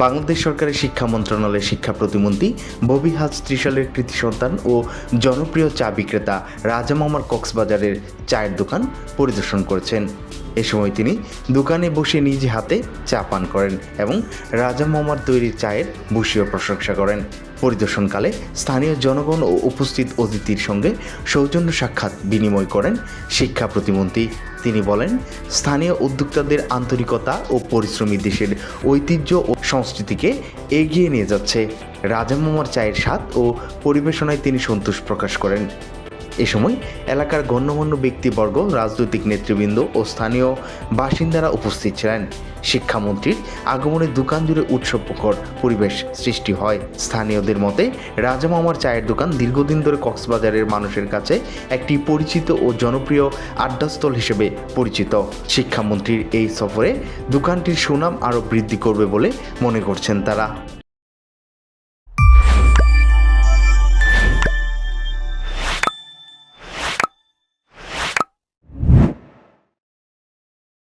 বাংলাদেশ সরকারের শিক্ষা মন্ত্রণালয়ের শিক্ষা প্রতিমন্ত্রী ববি হাজ ত্রিশালের কৃতি সন্তান ও জনপ্রিয় চা বিক্রেতা রাজা মামার কক্সবাজারের চায়ের দোকান পরিদর্শন করেছেন। এ সময় তিনি দোকানে বসে নিজ হাতে চা পান করেন এবং রাজা মামার তৈরি চায়ের ভূয়সী প্রশংসা করেন। পরিদর্শনকালে স্থানীয় জনগণ ও উপস্থিত অতিথির সঙ্গে সৌজন্য সাক্ষাৎ বিনিময় করেন শিক্ষা প্রতিমন্ত্রী। তিনি বলেন, স্থানীয় উদ্যোক্তাদের আন্তরিকতা ও পরিশ্রমী দেশের ঐতিহ্য ও সংস্কৃতিকে এগিয়ে নিয়ে যাচ্ছে। রাজা মামার চায়ের স্বাদ ও পরিবেশনায় তিনি সন্তোষ প্রকাশ করেন। এ সময় এলাকার গণ্যমান্য ব্যক্তিবর্গ, রাজনৈতিক নেতৃবৃন্দ ও স্থানীয় বাসিন্দারা উপস্থিত ছিলেন। শিক্ষামন্ত্রীর আগমনে দোকান জুড়ে উৎসবমুখর পরিবেশ সৃষ্টি হয়। স্থানীয়দের মতে, রাজা মামার চায়ের দোকান দীর্ঘদিন ধরে কক্সবাজারের মানুষের কাছে একটি পরিচিত ও জনপ্রিয় আড্ডাস্থল হিসেবে পরিচিত। শিক্ষামন্ত্রীর এই সফরে দোকানটির সুনাম আরও বৃদ্ধি করবে বলে মনে করছেন তারা।